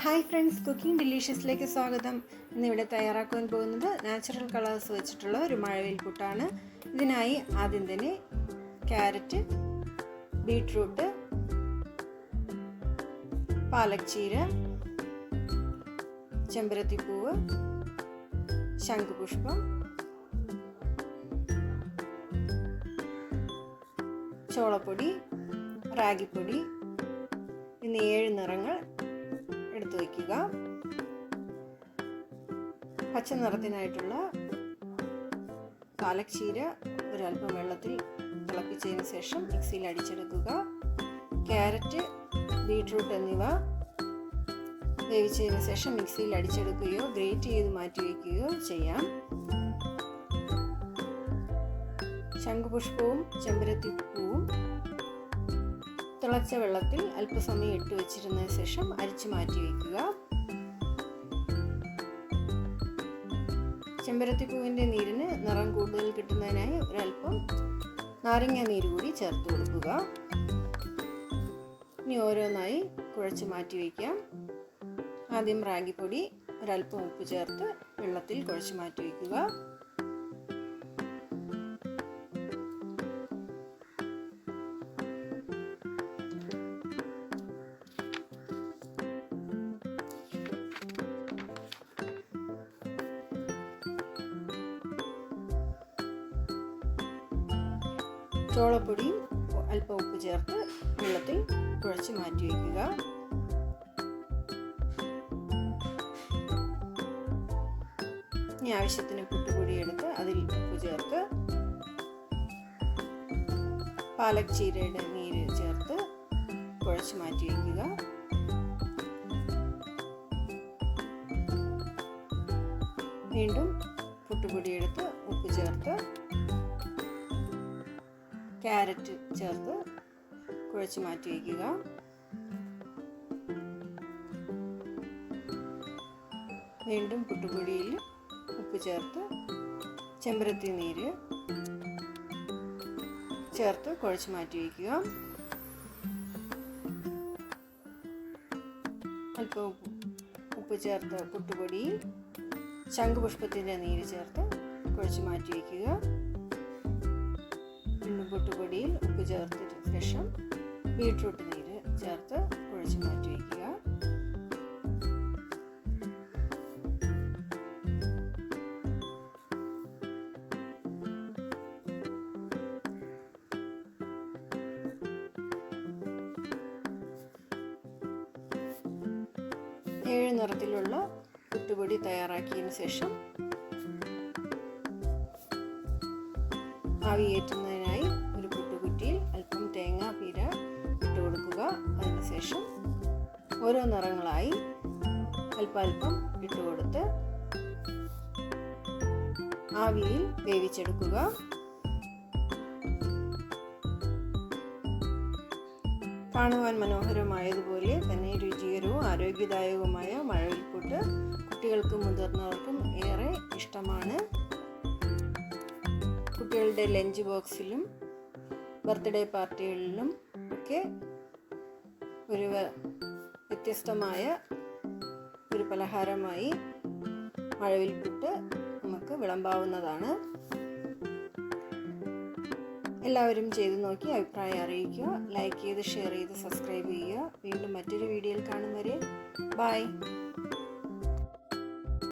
Hi friends, cooking ഡിലീഷ്യസിലേക്ക് സ്വാഗതം. ഇന്നിവിടെ തയ്യാറാക്കാൻ പോകുന്നത് നാച്ചുറൽ കളേഴ്സ് വെച്ചിട്ടുള്ള ഒരു മഴവിൽ പുട്ടാണ്. ഇതിനായി ആദ്യം തന്നെ ക്യാരറ്റ്, ബീട്രൂട്ട്, പാലക് ചീര, ചെമ്പരത്തിപ്പൂവ്, ശംഖുപുഷ്പം, ചോളപ്പൊടി, റാഗിപ്പൊടി എന്നീ 7 നിറങ്ങൾ എടുത്തു വയ്ക്കുക. പച്ച നിറത്തിനായിട്ടുള്ള പാലക് ചീര ഒരല്പം വെള്ളത്തിൽ തിളപ്പിച്ചതിന് ശേഷം മിക്സിയിൽ അടിച്ചെടുക്കുക. ക്യാരറ്റ്, ബീട്രൂട്ട് എന്നിവ വേവിച്ചതിന് ശേഷം മിക്സിയിൽ അടിച്ചെടുക്കുകയോ ഗ്രേറ്റ് ചെയ്ത് മാറ്റി വയ്ക്കുകയോ ചെയ്യാം. ശംഖുപുഷ്പവും ചെമ്പരത്തിപ്പൂവും തിളച്ച വെള്ളത്തിൽ അല്പസമയം ഇട്ട് വെച്ചിരുന്നതിന് ശേഷം അരിച്ചു മാറ്റി വയ്ക്കുക. ചെമ്പരത്തിപ്പൂവിൻ്റെ നീരിന് നിറം കൂടുതൽ കിട്ടുന്നതിനായി ഒരല്പം നാരങ്ങ നീര് കൂടി ചേർത്ത് കൊടുക്കുക. ഇനി ഓരോന്നായി കുഴച്ച് മാറ്റി വയ്ക്കാം. ആദ്യം റാഗിപ്പൊടി ഒരല്പം ഉപ്പ് ചേർത്ത് വെള്ളത്തിൽ കുഴച്ച് മാറ്റി വയ്ക്കുക. ചോളപ്പൊടിയും അല്പം ഉപ്പ് ചേർത്ത് വെള്ളത്തിൽ കുഴച്ച് മാറ്റി വയ്ക്കുക. ഇനി ആവശ്യത്തിന് പുട്ടുപൊടി എടുത്ത് അതിൽ ഉപ്പ് ചേർത്ത് പാലക് ചീരയുടെ നീര് ചേർത്ത് കുഴച്ച് മാറ്റി വയ്ക്കുക. വീണ്ടും പുട്ടുപൊടി എടുത്ത് ഉപ്പ് ചേർത്ത് ക്യാരറ്റ് ചേർത്ത് കുഴച്ച് മാറ്റി വയ്ക്കുക. വീണ്ടും പുട്ടുപൊടിയിൽ ഉപ്പ് ചേർത്ത് ചെമ്പരത്തി നീര് ചേർത്ത് കുഴച്ച് മാറ്റി വയ്ക്കുക. അല്പം ഉപ്പ് ചേർത്ത് പുട്ടുപൊടിയിൽ ശംഖുപുഷ്പത്തിൻ്റെ നീര് ചേർത്ത് കുഴച്ച് മാറ്റി വയ്ക്കുക. പുട്ടുപൊടിയിൽ ഉപ്പ് ചേർത്തതിന് ശേഷം ബീട്രൂട്ട് നീര് ചേർത്ത് കുഴച്ച് മാറ്റി വയ്ക്കുക. ഏഴ് നിറത്തിലുള്ള പുട്ടുപൊടി തയ്യാറാക്കിയതിന് ശേഷം ആവിയേറ്റുന്നതിനായി ഒരു പുട്ടുകുറ്റിയിൽ അല്പം തേങ്ങാപ്പീര ഇട്ട് കൊടുക്കുക. അതിനുശേഷം ഓരോ നിറങ്ങളായി അല്പം ഇട്ട് കൊടുത്ത് ആവിയിൽ വേവിച്ചെടുക്കുക. കാണുവാൻ മനോഹരമായതുപോലെ തന്നെ രുചികരവും ആരോഗ്യദായകവുമായ മഴവിൽപ്പുട്ട് കുട്ടികൾക്കും മുതിർന്നവർക്കും ഏറെ ഇഷ്ടമാണ്. കുട്ടികളുടെ ലഞ്ച് ബോക്സിലും ബർത്ത്ഡേ പാർട്ടികളിലും ഒക്കെ ഒരു വ്യത്യസ്തമായ ഒരു പലഹാരമായി മഴവിൽപ്പുട്ട് നമുക്ക് വിളമ്പാവുന്നതാണ്. എല്ലാവരും ചെയ്തു നോക്കി അഭിപ്രായം അറിയിക്കുക. ലൈക്ക് ചെയ്ത് ഷെയർ ചെയ്ത് സബ്സ്ക്രൈബ് ചെയ്യുക. വീണ്ടും മറ്റൊരു വീഡിയോയിൽ കാണും വരെ ബൈ.